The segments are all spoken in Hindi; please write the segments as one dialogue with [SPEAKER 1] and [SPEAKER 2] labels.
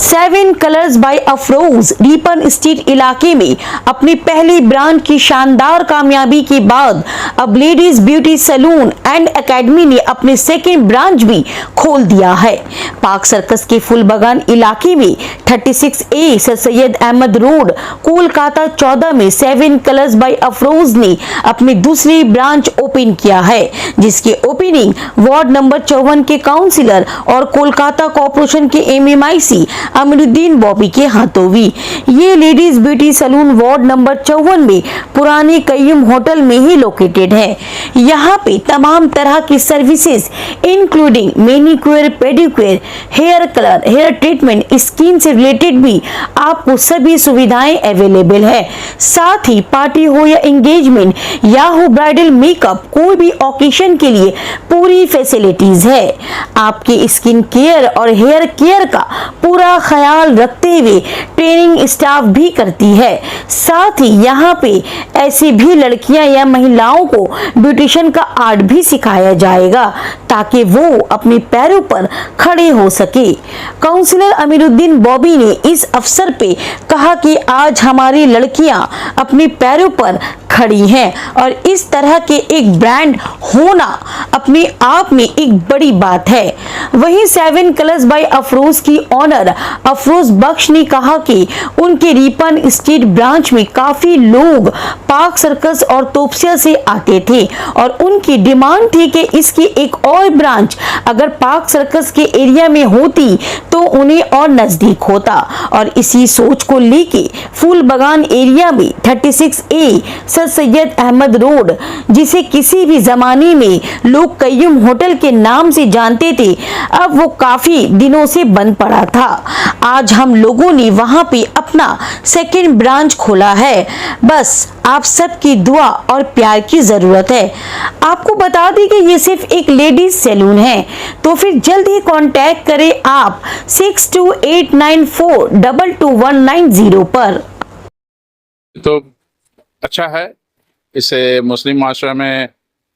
[SPEAKER 1] 7 colours by Afroz Ripon Street इलाके में अपनी पहली ब्रांच की शानदार कामयाबी के बाद अब ladies beauty salon and academy ने अपने सेकेंड ब्रांच भी खोल दिया है। पार्क सर्कस के फूलबागान इलाके में 36A sir Syed Ahmed road Kolkata 14 में 7 कलर्स बाय अफरोज ने अपनी दूसरी ब्रांच ओपन किया है, जिसकी ओपनिंग वार्ड नंबर 54 के काउंसिलर और कोलकाता कॉर्पोरेशन के MMIC अमीरुद्दीन बॉबी के हाथों हुई। ये ladies beauty salon ward number 54 में पुराने कय्यूम होटल में ही लोकेटेड है। यहाँ पे तमाम तरह की services including manicure, pedicure, hair colour, hair treatment, skin से रिलेटेड भी आपको सभी सुविधाएं अवेलेबल है। साथ ही पार्टी हो या एंगेजमेंट या हो ब्राइडल मेकअप, कोई भी ओकेशन के लिए पूरी फैसिलिटीज है। आपके स्किन केयर और हेयर केयर का पूरा ख्याल रखते हुए ट्रेनिंग स्टाफ भी करती है। साथ ही यहाँ पे ऐसी भी लड़कियां या महिलाओं को ब्यूटिशियन का आर्ट भी सिखाया जाएगा ताकि वो अपने पैरों पर खड़े हो सके। काउंसिलर अमीरुद्दीन बॉबी ने इस अवसर पे कहा कि आज हमारी लड़कियां अपने पैरों पर खड़ी हैं और इस तरह के एक ब्रांड होना अपने आप में एक बड़ी बात है। वहीं 7 कलर्स बाय अफरोज की ऑनर अफरोज बख्श ने कहा कि उनके रिपन स्ट्रीट ब्रांच में काफी लोग पार्क सर्कस और तोपसिया से आते थे और उनकी डिमांड थी कि इसकी एक और ब्रांच अगर पार्क सर्कस के एरिया में होती तो उन्हें और नजदीक होता और इसी सोच को लेके फूलबागान एरिया में 36A sir Syed Ahmed road, जिसे किसी भी जमाने में लोग कय्यूम होटल के नाम से जानते थे, अब वो काफी दिनों से बंद पड़ा था। आज हम लोगों ने वहां पे अपना सेकंड ब्रांच खोला है। बस आप सबकी दुआ और प्यार की जरूरत है। आपको बता दें कि ये सिर्फ एक लेडीज सैलून है, तो फिर जल्द ही कांटेक्ट करें आप 6289422190 पर।
[SPEAKER 2] तो अच्छा है, इसे मुस्लिम माशरा में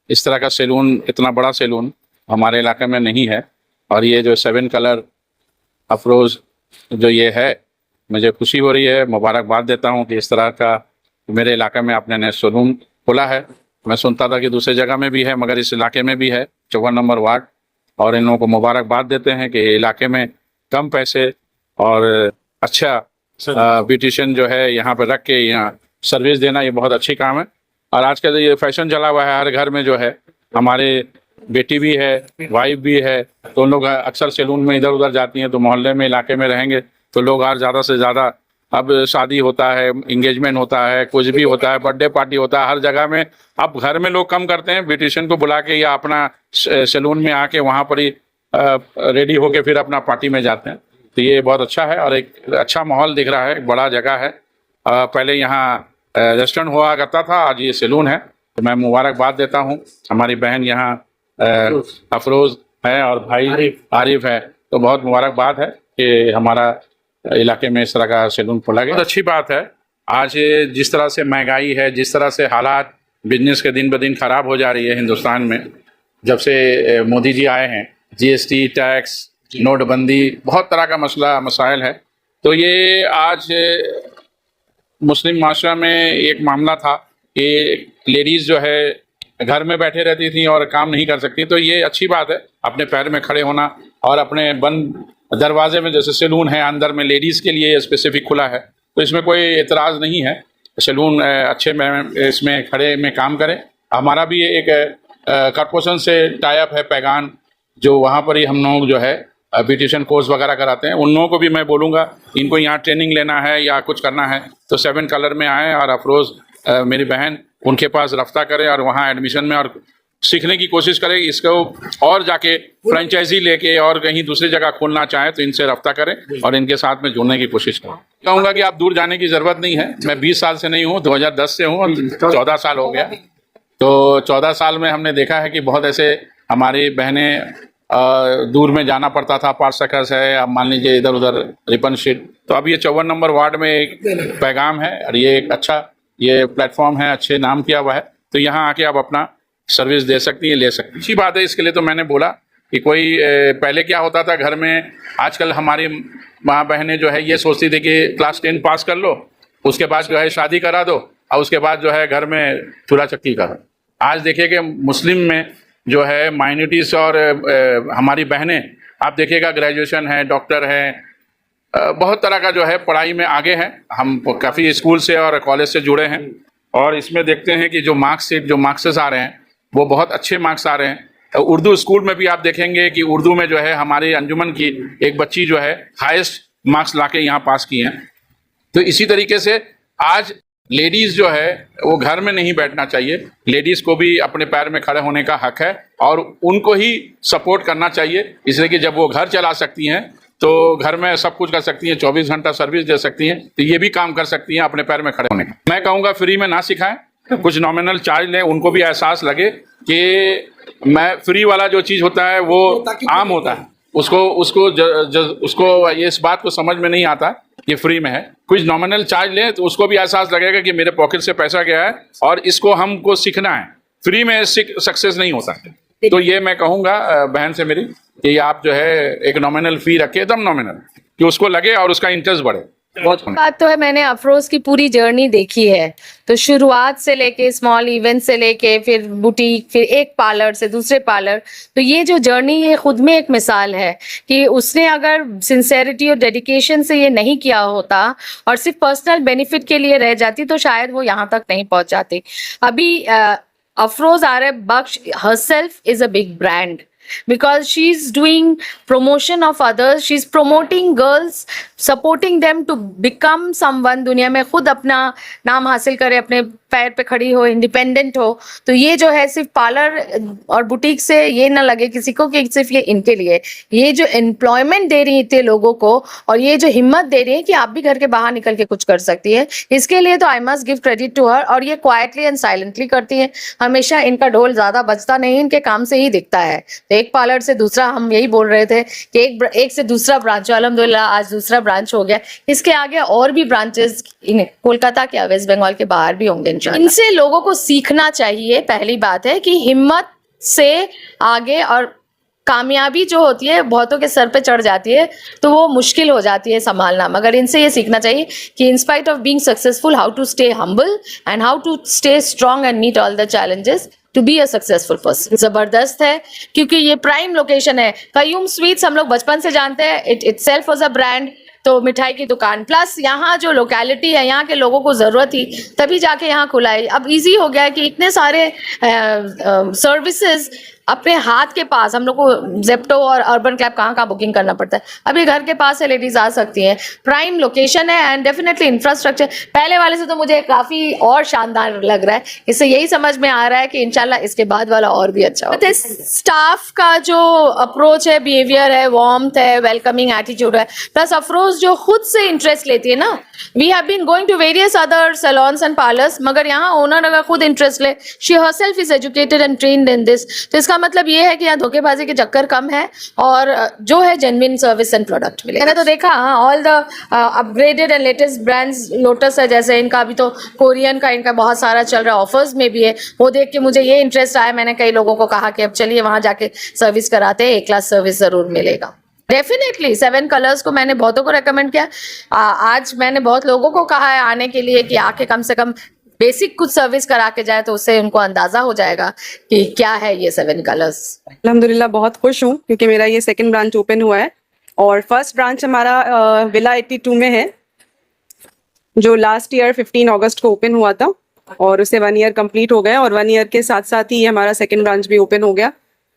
[SPEAKER 2] इस तरह का सैलून, इतना बड़ा सैलून हमारे इलाके में नहीं है। और ये जो 7 कलर अफरोज जो ये है, मुझे खुशी हो रही है, मुबारकबाद देता हूँ कि इस तरह का मेरे इलाके में आपने नया सैलून खोला है। मैं सुनता था कि दूसरी जगह में भी है, मगर इस इलाके में भी है, 54 नंबर वार्ड। और इन लोगों को मुबारकबाद देते हैं कि इलाके में कम पैसे और अच्छा ब्यूटिशियन जो है यहाँ पर रख के यहाँ सर्विस देना, ये बहुत अच्छी काम है। और आज का ये फैशन चला हुआ है, हर घर में जो है, हमारे बेटी भी है, वाइफ भी है, तो उन लोग अक्सर सैलून में इधर उधर जाती हैं। तो मोहल्ले में, इलाके में रहेंगे तो लोग और ज़्यादा से ज़्यादा, अब शादी होता है, इंगेजमेंट होता है, कुछ भी होता है, बर्थडे पार्टी होता है, हर जगह में अब घर में लोग कम करते हैं, ब्यूटिशियन को बुला के या अपना सैलून में आके वहाँ पर ही रेडी होके फिर अपना पार्टी में जाते हैं। तो ये बहुत अच्छा है और एक अच्छा माहौल दिख रहा है, एक बड़ा जगह है। पहले यहाँ रेस्टोरेंट हुआ करता था, आज ये सैलून है। तो मैं मुबारकबाद देता हूँ। हमारी बहन यहाँ अफरोज है और भाई आरिफ है, तो बहुत मुबारकबाद है कि हमारा इलाके में इस तरह का सैलून खोला गया। बहुत अच्छी बात है। आज जिस तरह से महंगाई है, जिस तरह से हालात बिजनेस के दिन ब दिन ख़राब हो जा रही है हिंदुस्तान में, जब से मोदी जी आए हैं, GST, टैक्स, नोटबंदी, बहुत तरह का मसाइल है। तो ये आज मुस्लिम माशरा में एक मामला था कि लेडीज़ जो है घर में बैठे रहती थी और काम नहीं कर सकती। तो ये अच्छी बात है, अपने पैर में खड़े होना और अपने बंद दरवाजे में, जैसे सैलून है अंदर में लेडीज़ के लिए स्पेसिफिक खुला है, तो इसमें कोई एतराज़ नहीं है। सैलून अच्छे में इसमें खड़े में काम करें। हमारा भी एक कॉर्पोरेशन से टाई अप है, पैगान, जो वहाँ पर ही हम लोग जो है ब्यूटिशियन कोर्स वगैरह कराते हैं। उन लोगों को भी मैं बोलूँगा, इनको यहाँ ट्रेनिंग लेना है या कुछ करना है तो 7 कलर में आएँ और अफरोज मेरी बहन उनके पास रफ्ता करें और वहाँ एडमिशन में और सीखने की कोशिश करें। इसको और जाके फ्रेंचाइजी लेके और कहीं दूसरी जगह खोलना चाहें तो इनसे रफ्ता करें और इनके साथ में जुड़ने की कोशिश करें। कहूँगा कि आप दूर जाने की ज़रूरत नहीं है। मैं 20 साल से नहीं हूँ, 2010 से हूँ और 14 साल हो गया। तो 14 साल में हमने देखा है कि बहुत ऐसे हमारी बहनें दूर में जाना पड़ता था। पार्क सर्कस है, अब मान लीजिए इधर उधर रिपन स्ट्रीट, तो अब ये 54 नंबर वार्ड में एक पैगाम है और ये एक अच्छा ये प्लेटफॉर्म है, अच्छे नाम किया हुआ है। तो यहाँ आके आप अपना सर्विस दे सकती हैं, ले सकती हैं। अच्छी बात है। इसके लिए तो मैंने बोला कि कोई पहले क्या होता था घर में, आजकल हमारी माँ बहनें जो है ये सोचती थी कि क्लास 10 पास कर लो, उसके बाद जो है शादी करा दो और उसके बाद जो है घर में चूल्हा चक्की करो। आज देखिए कि मुस्लिम में जो है माइनॉरिटीज और हमारी बहनें, आप देखिएगा ग्रेजुएशन है, डॉक्टर है, बहुत तरह का जो है पढ़ाई में आगे हैं। हम काफ़ी स्कूल से और कॉलेज से जुड़े हैं और इसमें देखते हैं कि जो मार्क्सशीट, जो मार्क्सेस आ रहे हैं वो बहुत अच्छे मार्क्स आ रहे हैं। उर्दू स्कूल में भी आप देखेंगे कि उर्दू में जो है हमारी अंजुमन की एक बच्ची जो है हाईएस्ट मार्क्स लाके यहाँ पास की हैं। तो इसी तरीके से आज लेडीज़ जो है वो घर में नहीं बैठना चाहिए, लेडीज़ को भी अपने पैर में खड़े होने का हक है और उनको ही सपोर्ट करना चाहिए, इसलिए कि जब वो घर चला सकती हैं तो घर में सब कुछ कर सकती हैं, 24 घंटा सर्विस दे सकती हैं, तो ये भी काम कर सकती हैं अपने पैर में खड़े होने का। मैं कहूँगा फ्री में ना सिखाएं, कुछ नॉमिनल चार्ज लें, उनको भी एहसास लगे कि मैं फ्री वाला जो चीज़ होता है वो आम होता है, उसको ये इस बात को समझ में नहीं आता ये फ्री में है। कुछ नॉमिनल चार्ज लें तो उसको भी एहसास लगेगा कि मेरे पॉकेट से पैसा गया है और इसको हमको सीखना है। फ्री में सक्सेस नहीं होता है। तो ये मैं कहूँगा बहन से मेरी कि आप जो है एक नॉमिनल फी रखिए, एकदम नॉमिनल, कि उसको लगे और उसका इंटरेस्ट बढ़े।
[SPEAKER 3] बात तो है, मैंने अफरोज की पूरी जर्नी देखी है, तो शुरुआत से लेके स्मॉल इवेंट से लेके फिर बुटीक, फिर एक पार्लर से दूसरे पार्लर, तो ये जो जर्नी है खुद में एक मिसाल है कि उसने अगर सिंसेरिटी और डेडिकेशन से ये नहीं किया होता और सिर्फ पर्सनल बेनिफिट के लिए रह जाती तो शायद वो यहाँ तक नहीं पहुंच जाती। अभी अफरोज आरिफ बख्श herself is a big brand because she's doing promotion of others, she's promoting girls, supporting them to become someone, दुनिया में खुद अपना नाम हासिल करे, अपने पैर पे खड़ी हो, इंडिपेंडेंट हो। तो ये जो है सिर्फ पार्लर और बुटीक से ये ना लगे किसी को कि सिर्फ ये इनके लिए, ये जो एम्प्लॉयमेंट दे रही है इतने लोगों को और ये जो हिम्मत दे रही है कि आप भी घर के बाहर निकल के कुछ कर सकती है, इसके लिए तो I must give credit to her. और ये क्वाइटली एंड साइलेंटली करती है, हमेशा इनका ढोल ज्यादा बजता नहीं, इनके काम से ही दिखता है। तो एक पार्लर से दूसरा, हम यही बोल रहे थे कि एक से दूसरा ब्रांच, अल्हम्दुलिल्लाह आज दूसरा ब्रांच हो गया, इसके आगे और भी ब्रांचेस कोलकाता के, वेस्ट बंगाल के बाहर भी होंगे। इनसे लोगों को सीखना चाहिए। पहली बात है कि हिम्मत से आगे, और कामयाबी जो होती है बहुतों के सर पे चढ़ जाती है तो वो मुश्किल हो जाती है संभालना, मगर इनसे ये सीखना चाहिए कि in spite of being successful how to stay humble and how to stay strong and meet all the challenges to be a successful person. जबरदस्त है क्योंकि ये प्राइम लोकेशन है। कयूम स्वीट्स हम लोग बचपन से जानते हैं, it itself was a brand, तो मिठाई की दुकान, प्लस यहाँ जो लोकेलिटी है, यहाँ के लोगों को ज़रूरत थी तभी जाके यहाँ खुला है। अब इजी हो गया है कि इतने सारे सर्विसेज अपने हाथ के पास, हम लोग को जेप्टो और अर्बन क्लैब कहाँ बुकिंग करना पड़ता है, अब ये घर के पास से लेडीज आ सकती हैं। प्राइम लोकेशन है एंड डेफिनेटली इंफ्रास्ट्रक्चर पहले वाले से तो मुझे काफ़ी और शानदार लग रहा है। इससे यही समझ में आ रहा है कि इंशाल्लाह इसके बाद वाला और भी अच्छा होगा। स्टाफ का जो अप्रोच है, बिहेवियर है, वार्मथ है, वेलकमिंग एटीट्यूड है, प्लस अफरोज जो खुद से इंटरेस्ट लेती है ना। We have been going to various other salons and parlours, मगर यहाँ ओनर अगर खुद इंटरेस्ट ले, she herself is educated and trained in this, तो इसका मतलब ये है कि यहाँ धोखेबाजी के चक्कर कम है और जो है जेन्युइन सर्विस एंड प्रोडक्ट मिले। मैंने तो देखा all the upgraded and latest brands, lotus है जैसे, इनका अभी तो कोरियन का इनका बहुत सारा चल रहा है, ऑफर्स में भी है। वो देख के मुझे ये इंटरेस्ट आया, मैंने कई लोगों को कहा कि अब चलिए वहाँ जाके सर्विस कराते हैं, एक क्लास सर्विस जरूर मिलेगा। डेफिनेटली 7 कलर्स को मैंने बहुतों को रेकमेंड किया। आज मैंने बहुत लोगों को कहा है आने के लिए कि आके कम से कम बेसिक कुछ सर्विस करा के जाए, तो उससे उनको अंदाजा हो जाएगा कि क्या है ये 7 कलर्स।
[SPEAKER 4] अल्हम्दुलिल्लाह बहुत खुश हूँ क्योंकि मेरा ये सेकंड ब्रांच ओपन हुआ है और फर्स्ट ब्रांच हमारा विला 82 में है, जो लास्ट ईयर 15 अगस्त को ओपन हुआ था और उसे 1 ईयर कंप्लीट हो गया और 1 ईयर के साथ साथ ही हमारा सेकंड ब्रांच भी ओपन हो गया।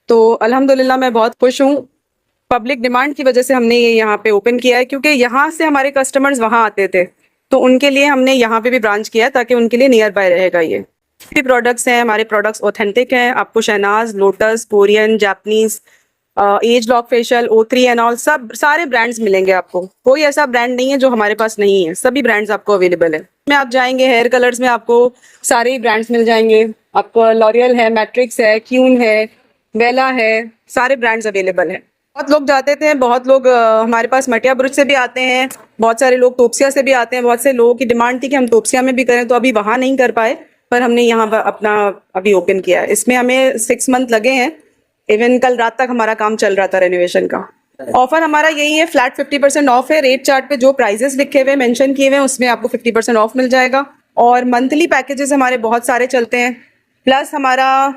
[SPEAKER 4] तो अल्हम्दुलिल्लाह मैं बहुत खुश हूँ। पब्लिक डिमांड की वजह से हमने ये यहाँ पे ओपन किया है क्योंकि यहाँ से हमारे कस्टमर्स वहाँ आते थे, तो उनके लिए हमने यहाँ पे भी ब्रांच किया ताकि उनके लिए नियर बाय रहेगा। ये भी प्रोडक्ट्स हैं, हमारे प्रोडक्ट्स ऑथेंटिक हैं। आपको Shahnaz, Lotus, Korean, Japanese, age lock facial, O3 and all सब सारे ब्रांड्स मिलेंगे आपको। कोई ऐसा ब्रांड नहीं है जो हमारे पास नहीं है, सभी ब्रांड्स आपको अवेलेबल है। में आप जाएंगे हेयर कलर्स में आपको सारे ही ब्रांड्स मिल जाएंगे। आपको लॉरियल है, मैट्रिक्स है, क्यून है, वेला है, सारे ब्रांड्स अवेलेबल हैं। बहुत लोग जाते थे, बहुत लोग हमारे पास मटिया बुरुज से भी आते हैं, बहुत सारे लोग तोपसिया से भी आते हैं। बहुत से लोगों की डिमांड थी कि हम तोपसिया में भी करें, तो अभी वहाँ नहीं कर पाए, पर हमने यहाँ पर अपना अभी ओपन किया है। इसमें हमें 6 मंथ लगे हैं, इवन कल रात तक हमारा काम चल रहा था रेनोवेशन का। ऑफर हमारा यही है, फ्लैट 50% ऑफ है। रेट चार्ट पे जो प्राइजेस लिखे हुए मेंशन किए हुए हैं उसमें आपको 50% ऑफ मिल जाएगा। और मंथली पैकेजेस हमारे बहुत सारे चलते हैं। प्लस हमारा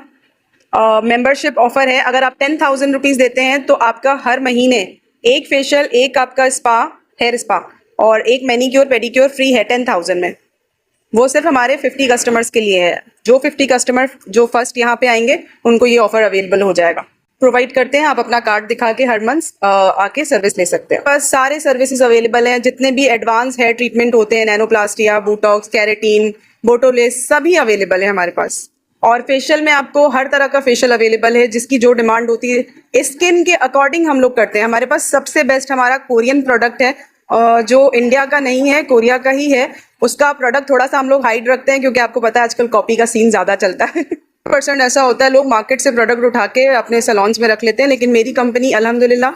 [SPEAKER 4] मेंबरशिप ऑफर है। अगर आप 10,000 रुपीज़ देते हैं तो आपका हर महीने एक फेशियल, एक आपका स्पा, हेयर स्पा और एक मैनीक्योर पेडिक्योर फ्री है 10,000 में। वो सिर्फ हमारे 50 कस्टमर्स के लिए है। जो 50 कस्टमर जो फर्स्ट यहाँ पे आएंगे उनको ये ऑफर अवेलेबल हो जाएगा। प्रोवाइड करते हैं, आप अपना कार्ड दिखा के हर मंथ आके सर्विस ले सकते हैं। बस सारे सर्विसेज अवेलेबल हैं। जितने भी एडवांस हेयर ट्रीटमेंट होते हैं, नैनोप्लास्टिया, बोटॉक्स, केराटिन, बोटोलेस, सभी अवेलेबल है हमारे पास। और फेशियल में आपको हर तरह का फेशियल अवेलेबल है, जिसकी जो डिमांड होती है स्किन के अकॉर्डिंग हम लोग करते हैं। हमारे पास सबसे बेस्ट हमारा कोरियन प्रोडक्ट है, जो इंडिया का नहीं है, कोरिया का ही है। उसका प्रोडक्ट थोड़ा सा हम लोग हाइड रखते हैं क्योंकि आपको पता है आजकल कॉपी का सीन ज़्यादा चलता है। % ऐसा होता है लोग मार्केट से प्रोडक्ट उठा के अपने सैलून्स में रख लेते हैं, लेकिन मेरी कंपनी अल्हम्दुलिल्लाह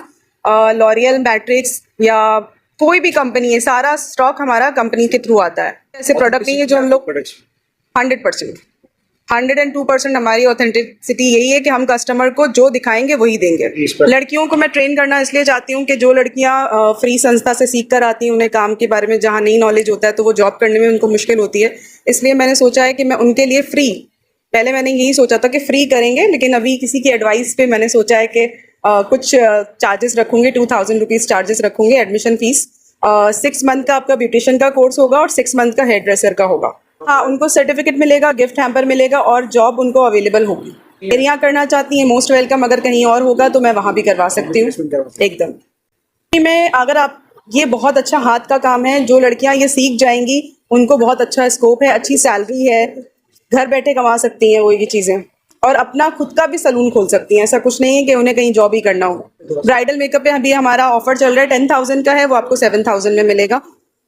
[SPEAKER 4] लॉरियल, मैट्रिक्स या कोई भी कंपनी है, सारा स्टॉक हमारा कंपनी के थ्रू आता है। ऐसे प्रोडक्ट नहीं है जो हम लोग 100%, 102% हमारी ऑथेंटिसिटी यही है कि हम कस्टमर को जो दिखाएंगे वही देंगे। लड़कियों को मैं ट्रेन करना इसलिए चाहती हूँ कि जो लड़कियाँ फ्री संस्था से सीख कर आती हैं, उन्हें काम के बारे में जहाँ नहीं नॉलेज होता है तो वो जॉब करने में उनको मुश्किल होती है। इसलिए मैंने सोचा है कि मैं उनके लिए फ्री, पहले मैंने यही सोचा था कि फ्री करेंगे, लेकिन अभी किसी की एडवाइस पे मैंने सोचा है कि कुछ चार्जेस रखूंगे, 2,000 रुपीज़ चार्जेस रखूंगे एडमिशन फीस। 6 मंथ का आपका ब्यूटिशियन का कोर्स होगा और 6 मंथ का हेयर ड्रेसर का होगा। हाँ, उनको सर्टिफिकेट मिलेगा, गिफ्ट हैम्पर मिलेगा और जॉब उनको अवेलेबल होगी। मेरे यहाँ करना चाहती हैं, मोस्ट वेलकम। अगर कहीं और होगा तो मैं वहाँ भी करवा सकती हूँ एकदम। मैं अगर आप, ये बहुत अच्छा हाथ का काम है, जो लड़कियाँ ये सीख जाएंगी उनको बहुत अच्छा स्कोप है, अच्छी सैलरी है, घर बैठे कमा सकती हैं वो ये चीज़ें, और अपना खुद का भी सलून खोल सकती हैं। ऐसा कुछ नहीं है कि उन्हें कहीं जॉब ही करना हो। ब्राइडल मेकअप पे अभी हमारा ऑफर चल रहा है, 10,000 का है, वो आपको 7,000 में मिलेगा।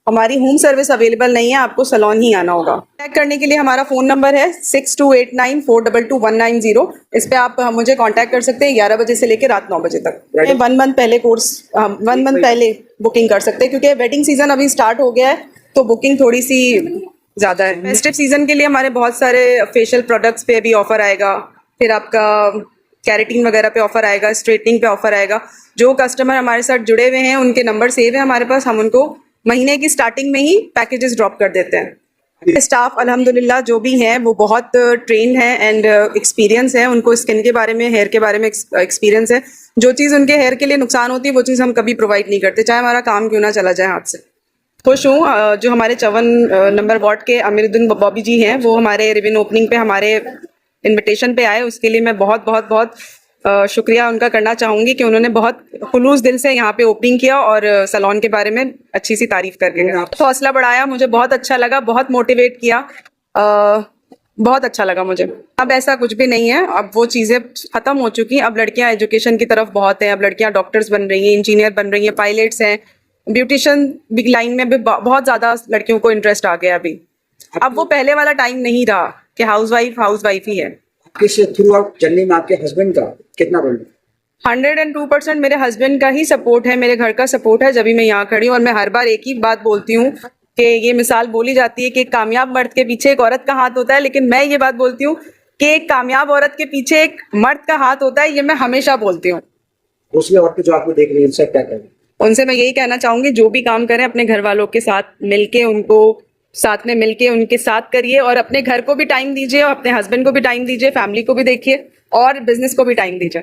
[SPEAKER 4] हमारी होम सर्विस अवेलेबल नहीं है, आपको सलून ही आना होगा। चेक करने के लिए हमारा फ़ोन नंबर है 6289422190। इस पे आप मुझे कांटेक्ट कर सकते हैं 11 बजे से लेकर रात 9 बजे तक। 1 मंथ पहले कोर्स, 1 मंथ पहले बुकिंग कर सकते हैं क्योंकि वेडिंग सीजन अभी स्टार्ट हो गया है तो बुकिंग थोड़ी सी ज़्यादा है। फेस्टिव सीजन के लिए हमारे बहुत सारे फेशियल प्रोडक्ट्स पे भी ऑफर आएगा, फिर आपका कैरेटीन वगैरह पे ऑफर आएगा, स्ट्रेटनिंग पे ऑफर आएगा। जो कस्टमर हमारे साथ जुड़े हुए हैं उनके नंबर सेव है हमारे पास, हम उनको महीने की स्टार्टिंग में ही पैकेजेस ड्रॉप कर देते हैं। स्टाफ अल्हम्दुलिल्लाह जो भी हैं वो बहुत ट्रेन है एंड एक्सपीरियंस है, उनको स्किन के बारे में, हेयर के बारे में एक्सपीरियंस है। जो चीज़ उनके हेयर के लिए नुकसान होती है वो चीज़ हम कभी प्रोवाइड नहीं करते, चाहे हमारा काम क्यों ना चला जाए हाथ से। खुश हूँ, जो हमारे 54 नंबर वार्ड के अमीरुद्दीन बॉबी जी हैं, वो हमारे रिबन ओपनिंग पे हमारे इनविटेशन पे आए, उसके लिए मैं बहुत बहुत बहुत शुक्रिया उनका करना चाहूँगी कि उन्होंने बहुत खुलूस दिल से यहाँ पे ओपनिंग किया और सलून के बारे में अच्छी सी तारीफ करके हौसला बढ़ाया। मुझे बहुत अच्छा लगा, बहुत मोटिवेट किया, बहुत अच्छा लगा मुझे। अब ऐसा कुछ भी नहीं है, अब वो चीज़ें ख़त्म हो चुकी हैं। अब लड़कियाँ एजुकेशन की तरफ बहुत हैं, अब लड़कियाँ डॉक्टर्स बन रही हैं, इंजीनियर बन रही हैं, पायलट्स हैं, ब्यूटिशियन बिग लाइन में भी बहुत ज़्यादा लड़कियों को इंटरेस्ट आ गया अभी। अब वो पहले वाला टाइम नहीं रहा कि हाउसवाइफ ही है।
[SPEAKER 5] किस थ्रू आउट जर्नी में आपके हस्बैंड का कितना रोल है?
[SPEAKER 4] 102% मेरे हस्बैंड का ही सपोर्ट है, मेरे घर का सपोर्ट है, जब भी मैं यहाँ खड़ी हूँ। और मैं हर बार एक ही बात बोलती हूँ कि ये मिसाल बोली जाती है कि एक कामयाब मर्द के पीछे एक औरत का हाथ होता है, लेकिन मैं ये बात बोलती हूँ कि एक कामयाब औरत के पीछे एक मर्द का हाथ होता है, ये मैं हमेशा बोलती हूँ।
[SPEAKER 5] दूसरी औरतें जो आपको देख रही है उनसे क्या करें?
[SPEAKER 4] उनसे मैं यही कहना चाहूंगी, जो भी काम करें अपने घर वालों के साथ मिलके, उनको साथ में मिलके उनके साथ करिए, और अपने घर को भी टाइम दीजिए और अपने हस्बैंड को भी टाइम दीजिए, फैमिली को भी देखिए और बिजनेस को भी टाइम दीजिए।